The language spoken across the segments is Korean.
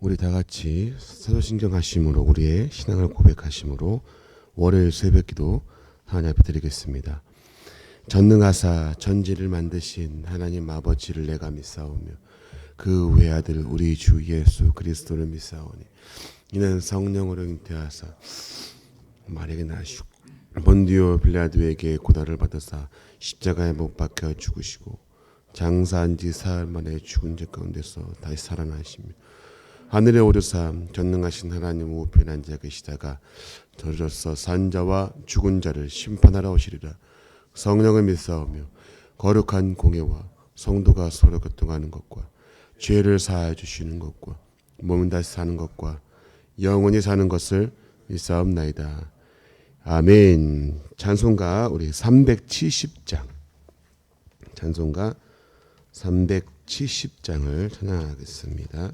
우리 다 같이 사도신경하심으로 우리의 신앙을 고백하심으로 월요일 새벽기도 하나님 앞에 드리겠습니다. 전능하사 전지를 만드신 하나님 아버지를 내가 믿사오며 그 외아들 우리 주 예수 그리스도를 믿사오니 이는 성령으로 잉태하사 마리아에게 나시고 본디오 빌라도에게 고난을 받으사 십자가에 못 박혀 죽으시고 장사한 지 사흘 만에 죽은 자 가운데서 다시 살아나시며 하늘에 오르사 전능하신 하나님 우편에 앉아 계시다가 저로서 산자와 죽은 자를 심판하러 오시리라. 성령을 믿사오며 거룩한 공예와 성도가 서로 교통하는 것과 죄를 사하여 주시는 것과 몸은 다시 사는 것과 영원히 사는 것을 믿사옵나이다. 아멘. 찬송가 우리 370장 찬송가 370장을 찬양하겠습니다.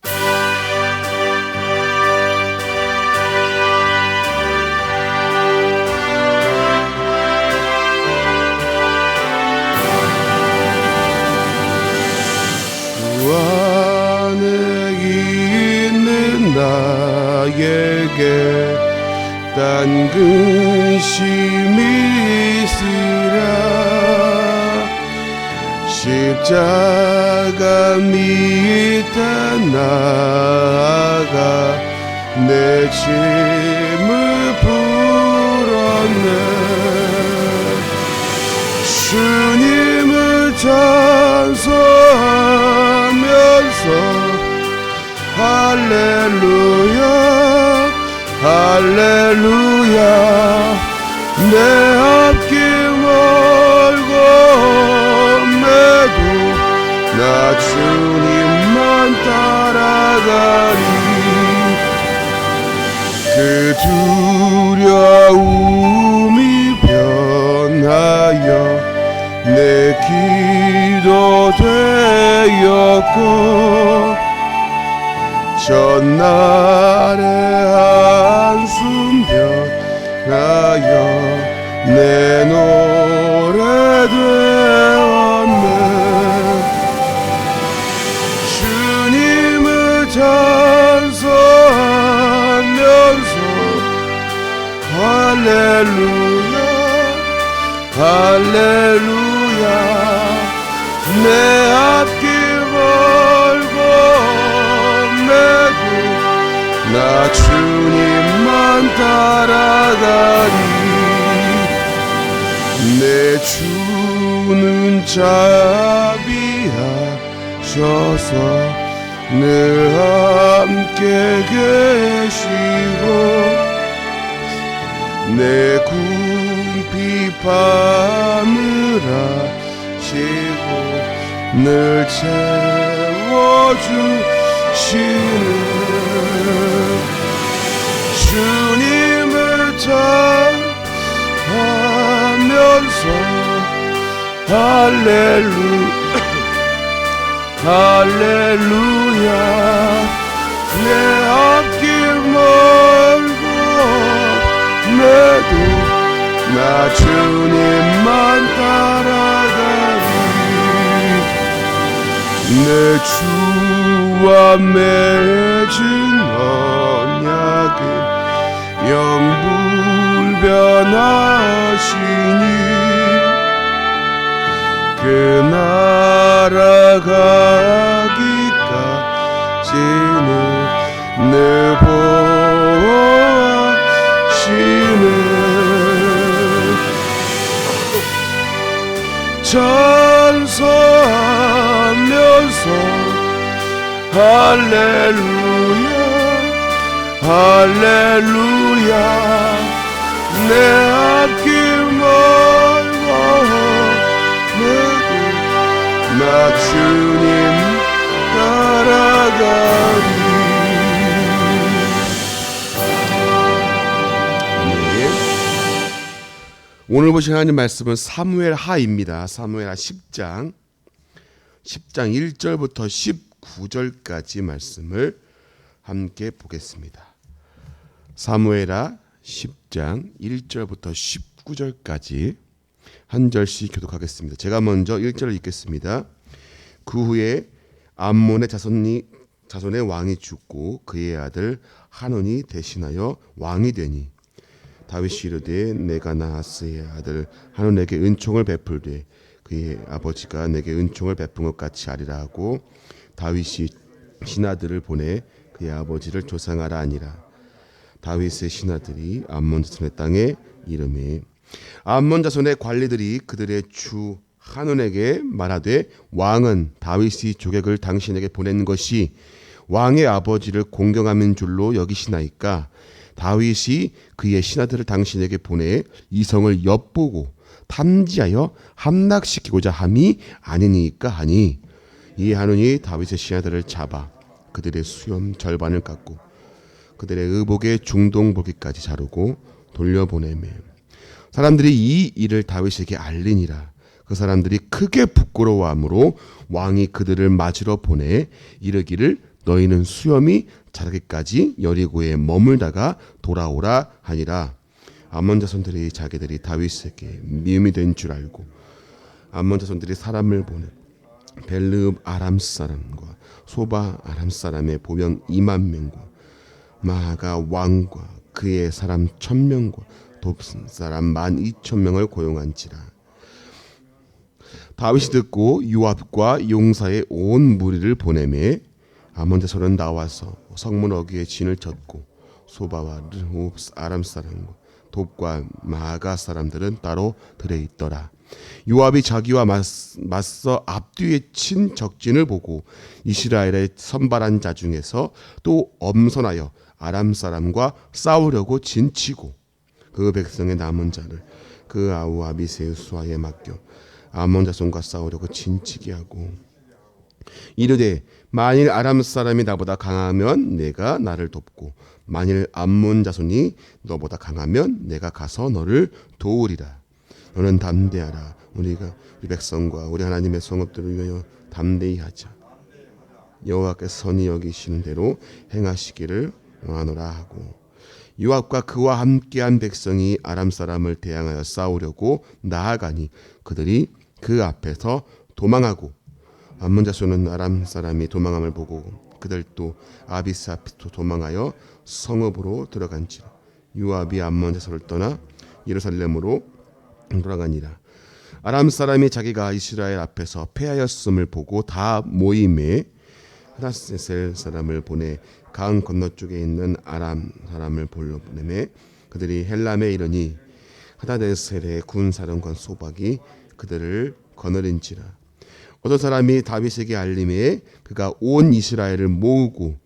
주 안에 있는 나에게 딴 근심이 있으랴 십자가 밑에 나아가 내 짐을 풀었네 주님을 찬송하면서 할렐루야 할렐루야 내 앞길 멀고 매도 나 주님만 따라가리 그 두려움이 변하여 내 기도 되었고 전날의 한숨 변하여 내 노래 되었네 주님을 찬송하면서 할렐루야 할렐루야 내 앞길 멀고 매도 나 주님만 따라가리 내 주는 자비하셔서 늘 함께 계시고 내 궁핍 밤을 아시고 늘 채워주시는 주님을 찬양하면서 할렐루야 내 앞길 멀고 매도 나 주님만 따라가리 내 주와 맺은 언약은 영불변하시니 그 나라 가기까지는 늘 보호하시는 찬송하면서 할렐루야 할렐루야 내 앞길 멀고 매도 나 주님 따라가리 오늘 보실 하나님 말씀은 사무엘 하입니다. 사무엘 하 10장 1절부터 19절까지 말씀을 함께 보겠습니다. 사무엘하 10장 1절부터 19절까지 한 절씩 교독하겠습니다. 제가 먼저 1절을 읽겠습니다. 그 후에 암몬의 자손의 왕이 죽고 그의 아들 하논이 대신하여 왕이 되니 다윗이 이르되 내가 나하스의 아들 하논에게 은총을 베풀되 그의 아버지가 내게 은총을 베푼 것 같이 하리라 하고 다윗이 신하들을 보내 그의 아버지를 조상하라 하니라. 다윗의 신하들이 암몬 자손의 땅에 이르매 암몬 자손의 관리들이 그들의 주 하논에게 말하되 왕은 다윗이 조객을 당신에게 보낸 것이 왕의 아버지를 공경하는 줄로 여기시나이까 다윗이 그의 신하들을 당신에게 보내 이 성을 엿보고 탐지하여 함락시키고자 함이 아니니까 하니 이 하논이 다윗의 신하들을 잡아 그들의 수염 절반을 깎고 그들의 의복의 중동 볼기까지 자르고 돌려보내매 사람들이 이 일을 다윗에게 알리니라. 그 사람들이 크게 부끄러워하므로 왕이 그들을 맞으러 보내 이르기를 너희는 수염이 자라기까지 여리고에 머물다가 돌아오라 하니라. 암몬 자손들이 자기들이 다윗에게 미움이 된 줄 알고 암몬 자손들이 사람을 보내 벨르읍 아람 사람과 소바 아람 사람의 보병 2만 명과 마아가 왕과 그의 사람 1,000명과 돕 사람 12,000명을 고용한지라. 다윗이 듣고 요압과 용사의 온 무리를 보내매 암몬 자손은 나와서 성문 어귀에 진을 쳤고 소바와 르홉 아람 사람과 돕과 마아가 사람들은 따로 들에 있더라. 요압이 자기와 맞서 앞뒤에 친 적진을 보고 이스라엘의 선발한 자 중에서 또 엄선하여 아람 사람과 싸우려고 진치고 그 백성의 남은 자를 그 아우 아비새의 수하에 맡겨 암몬 자손과 싸우려고 진치게 하고 이르되 만일 아람 사람이 나보다 강하면 내가 나를 돕고 만일 암몬 자손이 너보다 강하면 내가 가서 너를 도우리라. 너는 담대하라. 우리가 우리 백성과 우리 하나님의 성읍들을 위하여 담대히 하자. 여호와께서 선히 여기시는 대로 행하시기를 원하노라 하고 요압과 그와 함께한 백성이 아람 사람을 대항하여 싸우려고 나아가니 그들이 그 앞에서 도망하고 암몬 자손은 아람 사람이 도망함을 보고 그들도 아비스 앞에서 도망하여 성읍으로 들어간지라. 요압이 암몬 자손을 떠나 예루살렘으로 돌아가니라. 아람 사람이 자기가 이스라엘 앞에서 패하였음을 보고 다 모임에 하닷세셀 사람을 보내 강 건너쪽에 있는 아람 사람을 불러 보내매 그들이 헬람에 이르니 하닷세셀의 군사령관 소박이 그들을 거느린지라. 어떤 사람이 다윗에게 알림에 그가 온 이스라엘을 모으고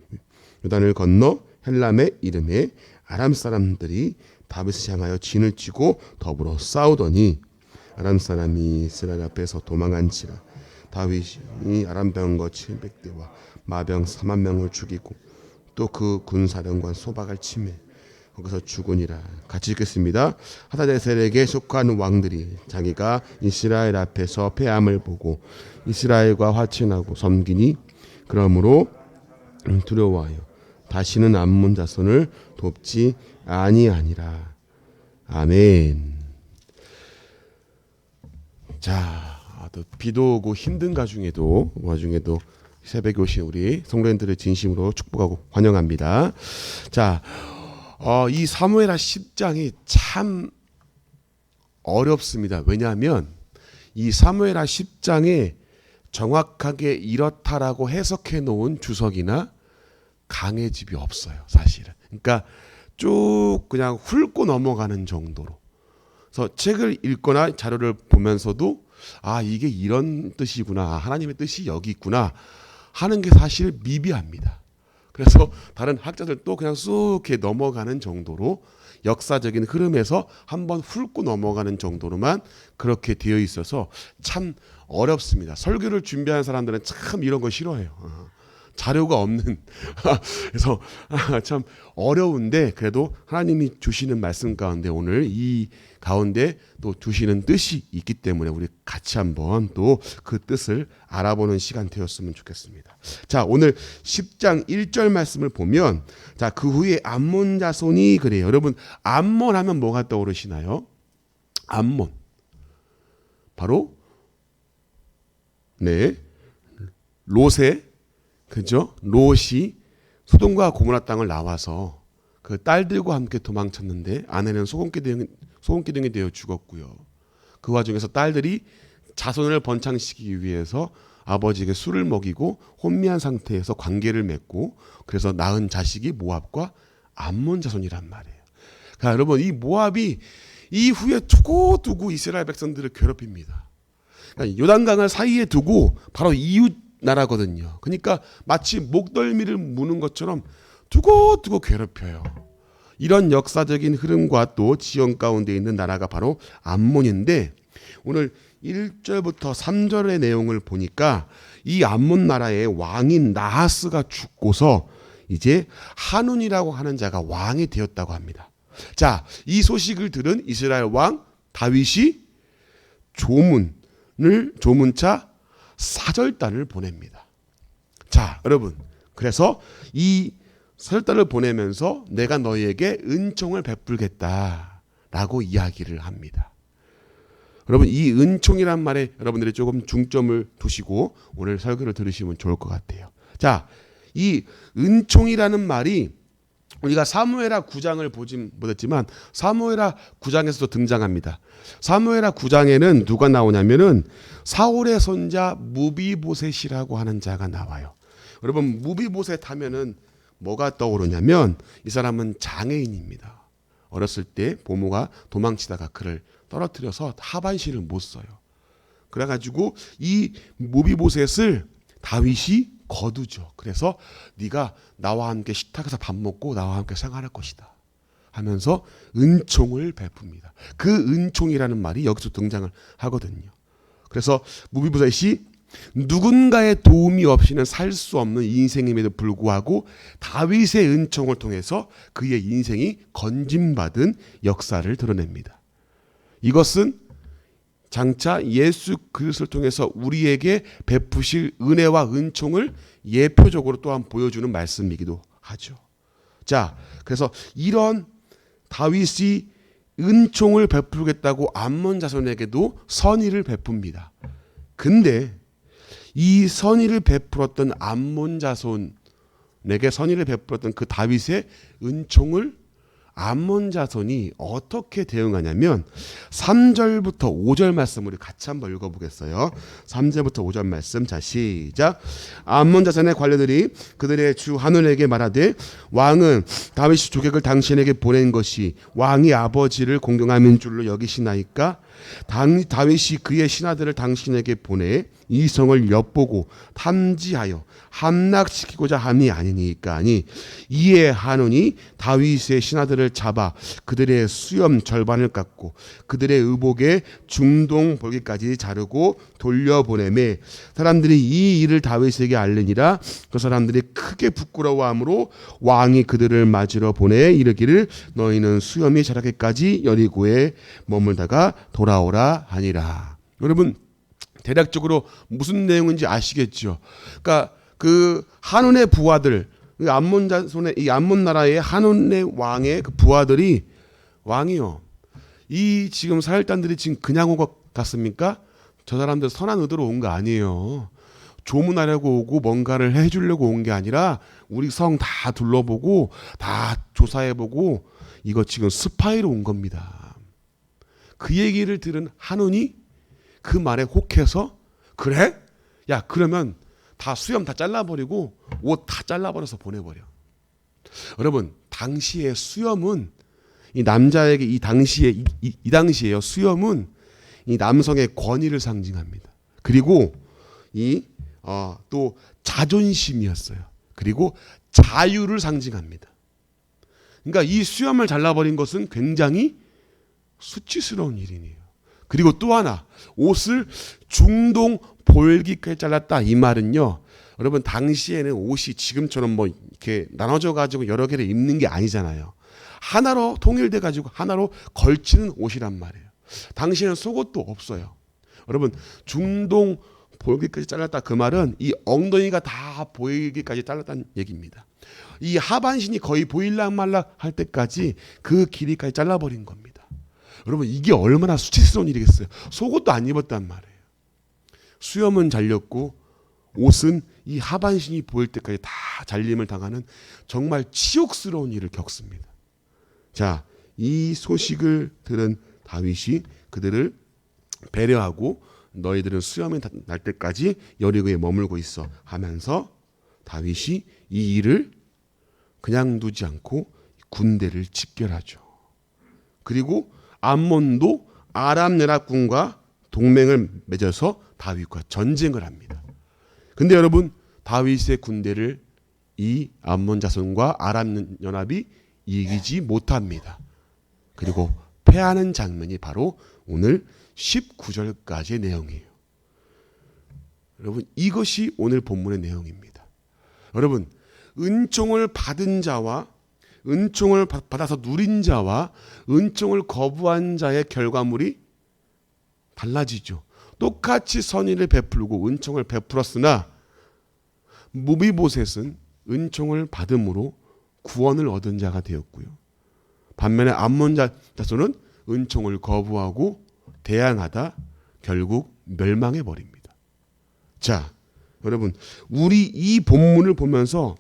요단을 건너 헬람에 이르매 아람 사람들이 다윗을 향하여 진을 치고 더불어 싸우더니 아람 사람이 이스라엘 앞에서 도망한지라. 다윗이 아람 병거 700대와 마병 4만 명을 죽이고 또 그 군사령관 소박을 치매 거기서 죽으니라. 같이 읽겠습니다. 하다데셀에게 속한 왕들이 자기가 이스라엘 앞에서 패함을 보고 이스라엘과 화친하고 섬기니 그러므로 두려워하여 다시는 암몬 자손을 돕지 아니하니라. 아멘. 자, 또 비도 오고 힘든 와중에도 새벽에 오신 우리 성도님들을 진심으로 축복하고 환영합니다. 자, 이 사무엘하 10장이 참 어렵습니다. 왜냐하면 이 사무엘하 10장에 정확하게 이렇다라고 해석해 놓은 주석이나 강의 집이 없어요, 사실은. 그러니까 쭉 그냥 훑고 넘어가는 정도로. 그래서 책을 읽거나 자료를 보면서도 아, 이게 이런 뜻이구나, 하나님의 뜻이 여기 있구나 하는 게 사실 미비합니다. 그래서 다른 학자들도 그냥 쑥 이렇게 넘어가는 정도로 역사적인 흐름에서 한번 훑고 넘어가는 정도로만 그렇게 되어 있어서 참 어렵습니다. 설교를 준비하는 사람들은 참 이런 거 싫어해요. 자료가 없는 그래서 참 어려운데 그래도 하나님이 주시는 말씀 가운데 오늘 이 가운데 또 주시는 뜻이 있기 때문에 우리 같이 한번 또 그 뜻을 알아보는 시간 되었으면 좋겠습니다. 자, 오늘 10장 1절 말씀을 보면 자, 그 후에 암몬 자손이 그래요. 여러분 암몬 하면 뭐가 떠오르시나요? 암몬 바로 롯의 그죠? 롯이 소돔과 고모라 땅을 나와서 그 딸들과 함께 도망쳤는데 아내는 소금기둥이 되어 죽었고요. 그 와중에서 딸들이 자손을 번창시키기 위해서 아버지에게 술을 먹이고 혼미한 상태에서 관계를 맺고 그래서 낳은 자식이 모압과 암몬 자손이란 말이에요. 그러니까 여러분 이 모압이 이후에 두고두고 이스라엘 백성들을 괴롭힙니다. 그러니까 요단강을 사이에 두고 바로 이웃 나라거든요. 그러니까 마치 목덜미를 무는 것처럼 두고두고 괴롭혀요. 이런 역사적인 흐름과 또 지형 가운데 있는 나라가 바로 암몬인데 오늘 1절부터 3절의 내용을 보니까 이 암몬 나라의 왕인 나하스가 죽고서 이제 한운이라고 하는 자가 왕이 되었다고 합니다. 자, 이 소식을 들은 이스라엘 왕 다윗이 조문차 사절단을 보냅니다. 자, 여러분. 그래서 이 사절단을 보내면서 내가 너희에게 은총을 베풀겠다라고 이야기를 합니다. 여러분 이 은총이란 말에 여러분들이 조금 중점을 두시고 오늘 설교를 들으시면 좋을 것 같아요. 자, 이 은총이라는 말이 우리가 사무엘하 9장을 보진 못했지만 사무엘하 9장에서도 등장합니다. 사무엘하 9장에는 누가 나오냐면은 사울의 손자 무비보셋이라고 하는 자가 나와요. 여러분 무비보셋 하면은 뭐가 떠오르냐면 이 사람은 장애인입니다. 어렸을 때 부모가 도망치다가 그를 떨어뜨려서 하반신을 못 써요. 그래가지고 이 무비보셋을 다윗이 거두죠. 그래서 네가 나와 함께 식탁에서 밥 먹고 나와 함께 생활할 것이다 하면서 은총을 베풉니다. 그 은총이라는 말이 여기서 등장을 하거든요. 그래서 무비보셋이 누군가의 도움이 없이는 살 수 없는 인생임에도 불구하고 다윗의 은총을 통해서 그의 인생이 건짐받은 역사를 드러냅니다. 이것은 장차 예수 그리스도를 통해서 우리에게 베푸실 은혜와 은총을 예표적으로 또한 보여주는 말씀이기도 하죠. 자, 그래서 이런 다윗이 은총을 베풀겠다고 암몬 자손에게도 선의를 베풉니다. 근데 이 선의를 베풀었던 암몬 자손에게 선의를 베풀었던 그 다윗의 은총을 암몬 자손이 어떻게 대응하냐면 3절부터 5절 말씀을 우리 같이 한번 읽어보겠어요. 3절부터 5절 말씀. 자, 시작. 암몬 자손의 관리들이 그들의 주 한운에게 말하되 왕은 다윗이 조객을 당신에게 보낸 것이 왕이 아버지를 공경함인 줄로 여기시나이까? 다윗이 그의 신하들을 당신에게 보내 이 성을 엿보고 탐지하여 함락시키고자 함이 아니니까 하니 이에 한운이 다윗의 신하들을 잡아 그들의 수염 절반을 깎고 그들의 의복에 중동 볼기까지 자르고 돌려보내매 사람들이 이 일을 다윗에게 알리니라. 그 사람들이 크게 부끄러워하므로 왕이 그들을 맞으러 보내 이르기를 너희는 수염이 자라기까지 여리고에 머물다가 돌아오라 하니라. 여러분 대략적으로 무슨 내용인지 아시겠죠? 그러니까 그 한운의 부하들, 암몬 자손의 이 암몬 나라의 한운의 왕의 그 부하들이 왕이요. 이 지금 사혈단들이 지금 그냥 온 것 같습니까? 저 사람들 선한 의도로 온 거 아니에요. 조문하려고 오고 뭔가를 해주려고 온 게 아니라 우리 성 다 둘러보고 다 조사해보고 이거 지금 스파이로 온 겁니다. 그 얘기를 들은 한운이 그 말에 혹해서 그래? 야 그러면 다 수염 다 잘라버리고 옷 다 잘라버려서 보내버려. 여러분 당시의 수염은 이 남자에게 이 당시에요. 수염은 이 남성의 권위를 상징합니다. 그리고 또 자존심이었어요. 그리고 자유를 상징합니다. 그러니까 이 수염을 잘라버린 것은 굉장히 수치스러운 일이네요. 그리고 또 하나 옷을 중동 볼기까지 잘랐다. 이 말은요. 여러분 당시에는 옷이 지금처럼 뭐 이렇게 나눠져 가지고 여러 개를 입는 게 아니잖아요. 하나로 통일돼 가지고 하나로 걸치는 옷이란 말이에요. 당시에는 속옷도 없어요. 여러분 중동 볼기까지 잘랐다. 그 말은 이 엉덩이가 다 보이기까지 잘랐다는 얘기입니다. 이 하반신이 거의 보일락 말락 할 때까지 그 길이까지 잘라버린 겁니다. 여러분 이게 얼마나 수치스러운 일이겠어요. 속옷도 안 입었단 말이에요. 수염은 잘렸고 옷은 이 하반신이 보일 때까지 다 잘림을 당하는 정말 치욕스러운 일을 겪습니다. 자, 이 소식을 들은 다윗이 그들을 배려하고 너희들은 수염이 날 때까지 여리고에 머물고 있어 하면서 다윗이 이 일을 그냥 두지 않고 군대를 집결하죠. 그리고 암몬도 아람 연합군과 동맹을 맺어서 다윗과 전쟁을 합니다. 근데 여러분, 다윗의 군대를 이 암몬 자손과 아람 연합이 이기지 못합니다. 그리고 패하는 장면이 바로 오늘 19절까지의 내용이에요. 여러분, 이것이 오늘 본문의 내용입니다. 여러분, 은총을 받은 자와 은총을 받아서 누린 자와 은총을 거부한 자의 결과물이 달라지죠. 똑같이 선의를 베풀고 은총을 베풀었으나 무비보셋은 은총을 받음으로 구원을 얻은 자가 되었고요. 반면에 암몬 자손은 은총을 거부하고 대항하다 결국 멸망해 버립니다. 자, 여러분, 우리 이 본문을 보면서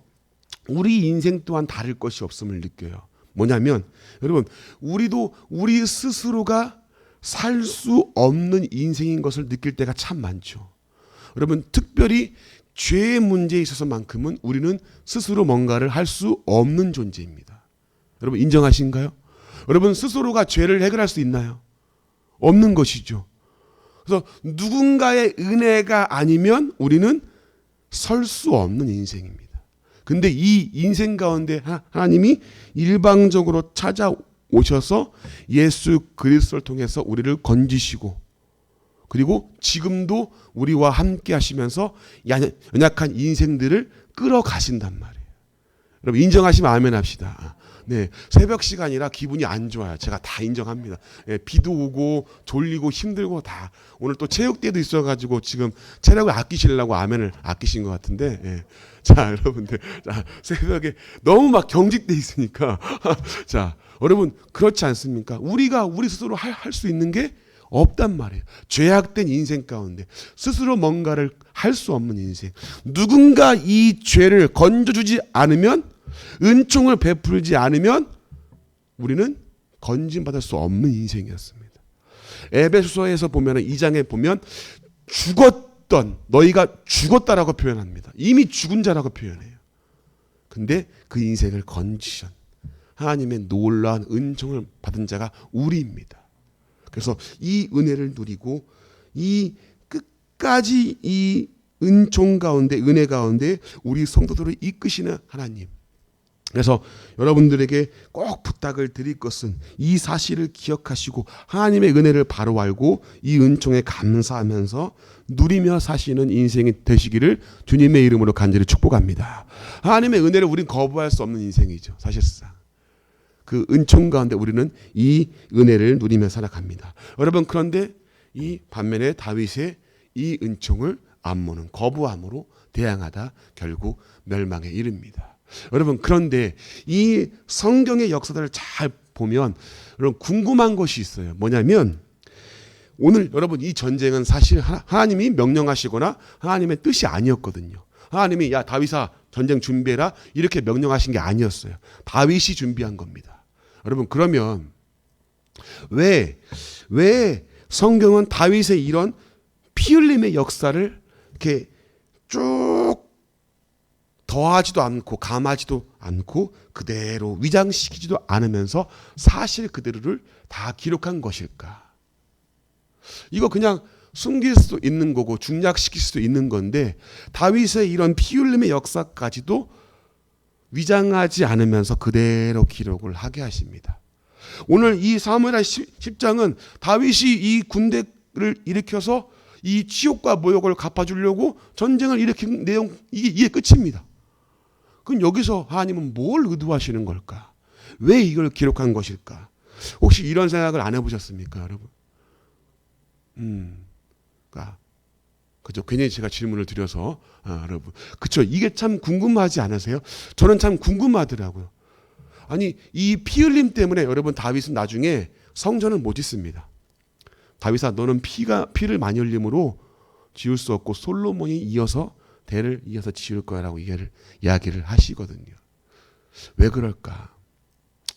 우리 인생 또한 다를 것이 없음을 느껴요. 뭐냐면 여러분, 우리도 우리 스스로가 살 수 없는 인생인 것을 느낄 때가 참 많죠. 여러분, 특별히 죄의 문제에 있어서만큼은 우리는 스스로 뭔가를 할 수 없는 존재입니다. 여러분, 인정하신가요? 여러분, 스스로가 죄를 해결할 수 있나요? 없는 것이죠. 그래서 누군가의 은혜가 아니면 우리는 설 수 없는 인생입니다. 근데 이 인생 가운데 하나님이 일방적으로 찾아오셔서 예수 그리스도를 통해서 우리를 건지시고 그리고 지금도 우리와 함께 하시면서 연약한 인생들을 끌어가신단 말이에요. 여러분, 인정하시면 아멘 합시다. 네, 새벽 시간이라 기분이 안 좋아요. 제가 다 인정합니다. 예, 비도 오고 졸리고 힘들고 다. 오늘 또 체육대회도 있어가지고 지금 체력을 아끼시려고 아멘을 아끼신 것 같은데. 예. 자, 여러분들, 자, 새벽에 너무 막 경직돼 있으니까. 자, 여러분, 그렇지 않습니까? 우리가 우리 스스로 할 수 있는 게 없단 말이에요. 죄악된 인생 가운데 스스로 뭔가를 할 수 없는 인생. 누군가 이 죄를 건져주지 않으면, 은총을 베풀지 않으면 우리는 건진받을 수 없는 인생이었습니다. 에베소서에서 보면 2장에 보면 죽었던, 너희가 죽었다라고 표현합니다. 이미 죽은 자라고 표현해요. 근데 그 인생을 건지신 하나님의 놀라운 은총을 받은 자가 우리입니다. 그래서 이 은혜를 누리고 이 끝까지 이 은총 가운데, 은혜 가운데 우리 성도들을 이끄시는 하나님. 그래서 여러분들에게 꼭 부탁을 드릴 것은 이 사실을 기억하시고 하나님의 은혜를 바로 알고 이 은총에 감사하면서 누리며 사시는 인생이 되시기를 주님의 이름으로 간절히 축복합니다. 하나님의 은혜를 우리는 거부할 수 없는 인생이죠. 사실상 그 은총 가운데 우리는 이 은혜를 누리며 살아갑니다. 여러분, 그런데 이 반면에 다윗의 이 은총을 암몬은 거부함으로 대항하다 결국 멸망에 이릅니다. 여러분, 그런데 이 성경의 역사들을 잘 보면 여러분 궁금한 것이 있어요. 뭐냐면 오늘 여러분 이 전쟁은 사실 하나님이 명령하시거나 하나님의 뜻이 아니었거든요. 하나님이 야 다윗아 전쟁 준비해라 이렇게 명령하신 게 아니었어요. 다윗이 준비한 겁니다. 여러분, 그러면 왜 성경은 다윗의 이런 피 흘림의 역사를 이렇게 쭉 더하지도 않고 감하지도 않고 그대로 위장시키지도 않으면서 사실 그대로를 다 기록한 것일까? 이거 그냥 숨길 수도 있는 거고 중략시킬 수도 있는 건데 다윗의 이런 피 흘림의 역사까지도 위장하지 않으면서 그대로 기록을 하게 하십니다. 오늘 이 사무엘하 10장은 다윗이 이 군대를 일으켜서 이 치욕과 모욕을 갚아주려고 전쟁을 일으킨 내용, 이게 끝입니다. 그럼 여기서 하나님은 뭘 의도하시는 걸까? 왜 이걸 기록한 것일까? 혹시 이런 생각을 안 해보셨습니까, 여러분? 그죠? 괜히 제가 질문을 드려서, 여러분. 그쵸? 이게 참 궁금하지 않으세요? 저는 참 궁금하더라고요. 아니, 이 피 흘림 때문에 여러분 다윗은 나중에 성전을 못 짓습니다. 다윗아, 너는 피를 많이 흘림으로 지을 수 없고 솔로몬이 이어서 대를 이어서 지을 거라고 이야기를 하시거든요. 왜 그럴까?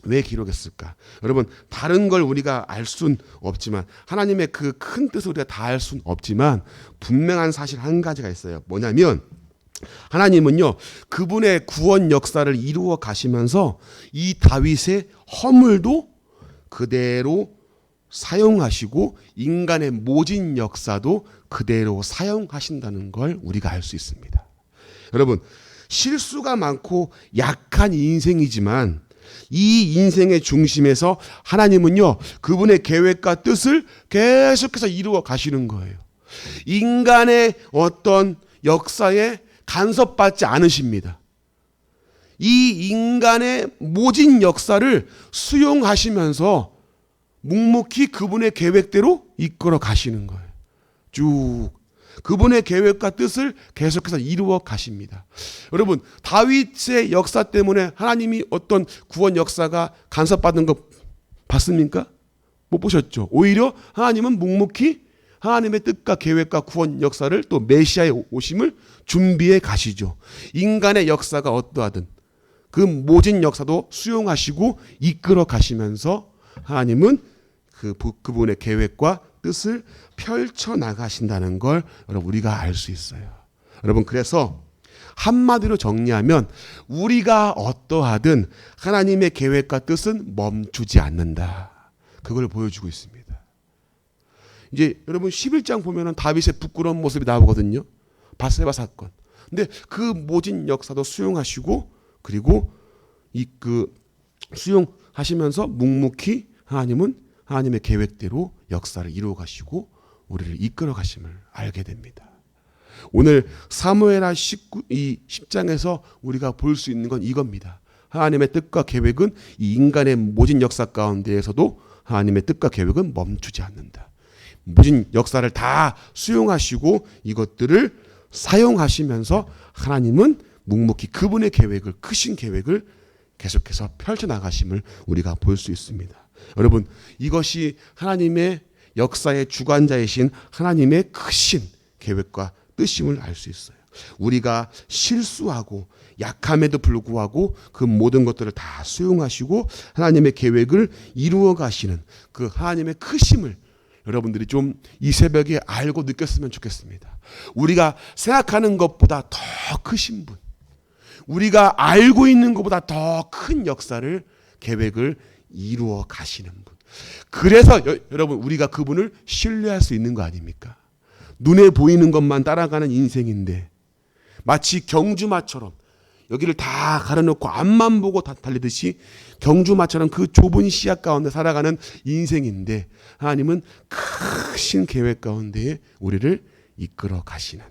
왜 기록했을까? 여러분, 다른 걸 우리가 알 수는 없지만, 하나님의 그 큰 뜻을 우리가 다 알 수는 없지만, 분명한 사실 한 가지가 있어요. 뭐냐면, 하나님은요, 그분의 구원 역사를 이루어 가시면서 이 다윗의 허물도 그대로 사용하시고 인간의 모진 역사도 그대로 사용하신다는 걸 우리가 알 수 있습니다. 여러분, 실수가 많고 약한 인생이지만 이 인생의 중심에서 하나님은요, 그분의 계획과 뜻을 계속해서 이루어 가시는 거예요. 인간의 어떤 역사에 간섭받지 않으십니다. 이 인간의 모진 역사를 수용하시면서 묵묵히 그분의 계획대로 이끌어 가시는 거예요. 쭉 그분의 계획과 뜻을 계속해서 이루어 가십니다. 여러분, 다윗의 역사 때문에 하나님이 어떤 구원 역사가 간섭받는 거 봤습니까? 못 보셨죠? 오히려 하나님은 묵묵히 하나님의 뜻과 계획과 구원 역사를 또 메시아의 오심을 준비해 가시죠. 인간의 역사가 어떠하든 그 모진 역사도 수용하시고 이끌어 가시면서 하나님은 그분의 계획과 뜻을 펼쳐 나가신다는 걸 여러분 우리가 알 수 있어요. 여러분, 그래서 한마디로 정리하면 우리가 어떠하든 하나님의 계획과 뜻은 멈추지 않는다. 그걸 보여주고 있습니다. 이제 여러분 11장 보면은 다윗의 부끄러운 모습이 나오거든요. 밧세바 사건. 근데 그 모진 역사도 수용하시고 그리고 수용하시면서 묵묵히 하나님은 하나님의 계획대로 역사를 이루어 가시고 우리를 이끌어 가심을 알게 됩니다. 오늘 사무엘하 10장에서 우리가 볼 수 있는 건 이겁니다. 하나님의 뜻과 계획은 이 인간의 모진 역사 가운데에서도 하나님의 뜻과 계획은 멈추지 않는다. 모진 역사를 다 수용하시고 이것들을 사용하시면서 하나님은 묵묵히 그분의 계획을, 크신 계획을 계속해서 펼쳐나가심을 우리가 볼 수 있습니다. 여러분, 이것이 하나님의 역사의 주관자이신 하나님의 크신 계획과 뜻임을 알 수 있어요. 우리가 실수하고 약함에도 불구하고 그 모든 것들을 다 수용하시고 하나님의 계획을 이루어 가시는 그 하나님의 크심을 여러분들이 좀 이 새벽에 알고 느꼈으면 좋겠습니다. 우리가 생각하는 것보다 더 크신 분, 우리가 알고 있는 것보다 더 큰 역사를, 계획을 이루어 가시는 분. 그래서 여러분 우리가 그분을 신뢰할 수 있는 거 아닙니까? 눈에 보이는 것만 따라가는 인생인데 마치 경주마처럼 여기를 다 가려놓고 앞만 보고 달리듯이 경주마처럼 그 좁은 시야 가운데 살아가는 인생인데 하나님은 크신 계획 가운데에 우리를 이끌어 가시는,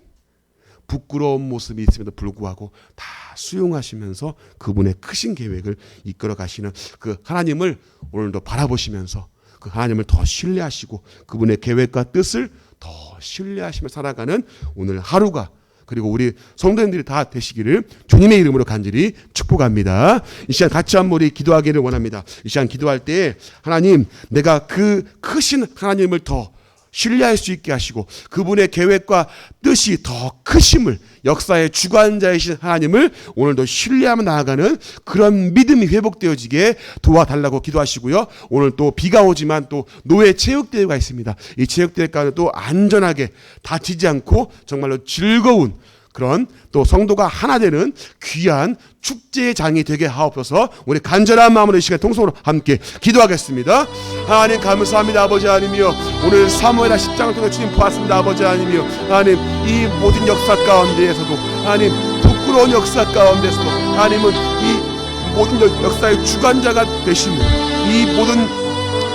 부끄러운 모습이 있음에도 불구하고 다 수용하시면서 그분의 크신 계획을 이끌어 가시는 그 하나님을 오늘도 바라보시면서 그 하나님을 더 신뢰하시고 그분의 계획과 뜻을 더 신뢰하시며 살아가는 오늘 하루가, 그리고 우리 성도님들이 다 되시기를 주님의 이름으로 간절히 축복합니다. 이 시간 같이 한번 우리 기도하기를 원합니다. 이 시간 기도할 때 하나님, 내가 그 크신 하나님을 더 신뢰할 수 있게 하시고 그분의 계획과 뜻이 더 크심을, 역사의 주관자이신 하나님을 오늘도 신뢰하며 나아가는 그런 믿음이 회복되어지게 도와달라고 기도하시고요. 오늘 또 비가 오지만 또 노예 체육대회가 있습니다. 이 체육대회 가운데 또 안전하게 다치지 않고 정말로 즐거운 그런 또 성도가 하나 되는 귀한 축제의 장이 되게 하옵소서. 우리 간절한 마음으로 이 시간 통성으로 함께 기도하겠습니다. 하나님 감사합니다. 아버지 하나님이여, 오늘 사무엘하 10장을 통해 주님 보았습니다. 아버지 하나님이여, 하나님 이 모든 역사 가운데에서도 하나님 부끄러운 역사 가운데서도 하나님은 이 모든 역사의 주관자가 되시고 이 모든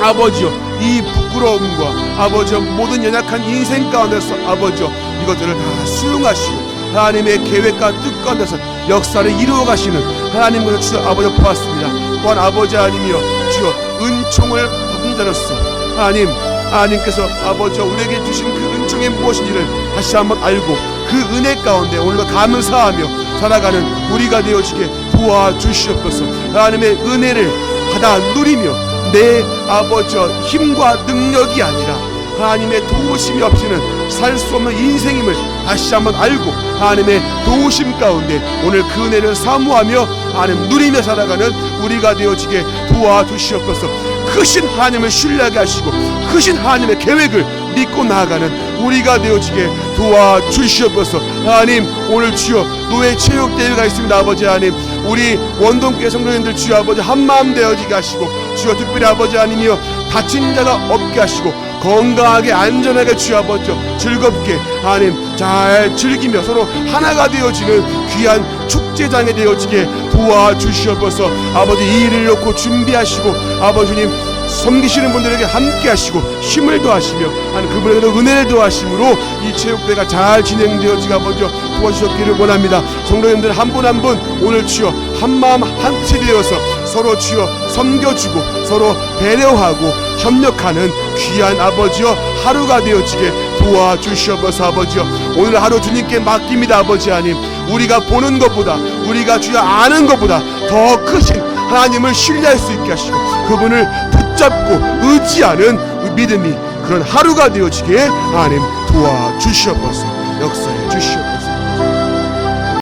아버지여, 이 부끄러움과 아버지여 모든 연약한 인생 가운데서 아버지여 이것들을 다 수용하시고 하나님의 계획과 뜻 가운데서 역사를 이루어 가시는 하나님께서 주여 아버지 보았습니다. 또한 아버지 하나님이여 주여 은총을 받은 자로서 하나님께서 아버지 우리에게 주신 그 은총이 무엇인지를 다시 한번 알고 그 은혜 가운데 오늘도 감사하며 살아가는 우리가 되어지게 도와주시옵소서. 하나님의 은혜를 받아 누리며 내 아버지 힘과 능력이 아니라 하나님의 도우심이 없이는 살 수 없는 인생임을 다시 한번 알고 하나님의 도우심 가운데 오늘 그 은혜를 사모하며 하나님 누리며 살아가는 우리가 되어지게 도와주시옵소서. 크신 하나님을 신뢰하게 하시고 크신 하나님의 계획을 믿고 나아가는 우리가 되어지게 도와주시옵소서. 하나님 오늘 주여 노예 체육대회가 있습니다. 아버지 하나님 우리 원동교회 성도님들 주여 아버지 한마음 되어지게 하시고 주여 특별히 아버지 하나님이여 다친 자가 없게 하시고 건강하게 안전하게 주여 아버지 즐겁게 하나님 잘 즐기며 서로 하나가 되어지는 귀한 축제장에 되어지게 도와주시옵소서. 아버지 이 일을 놓고 준비하시고 아버지님 섬기시는 분들에게 함께 하시고 힘을 더하시며 하나님 그분에게도 은혜를 더하심으로 이 체육대회가 잘 진행되어지게 아버지 도와주셨기를 원합니다. 성도님들 한 분 한 분 오늘 주여 한마음 한뜻이 되어서 서로 주여 섬겨주고 서로 배려하고 협력하는 귀한 아버지여 하루가 되어지게 도와주시옵소서. 아버지여 오늘 하루 주님께 맡깁니다. 아버지 하나님 우리가 보는 것보다 우리가 주여 아는 것보다 더 크신 하나님을 신뢰할 수 있게 하시고 그분을 붙잡고 의지하는 믿음이 그런 하루가 되어지게 하나님 도와주시옵소서. 역사해 주시옵소서.